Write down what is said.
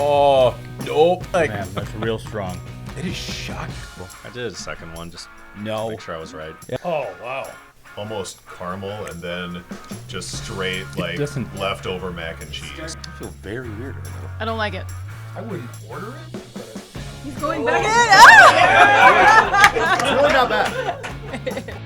Oh, nope. Like, Man, that's real strong. it is shocking. I did a second one just No. to make sure I was right. Oh, wow. Almost caramel and then just straight like doesn't- leftover mac and cheese. I feel very weird right now. I don't like it. I wouldn't order it. He's going back in. It's really not bad.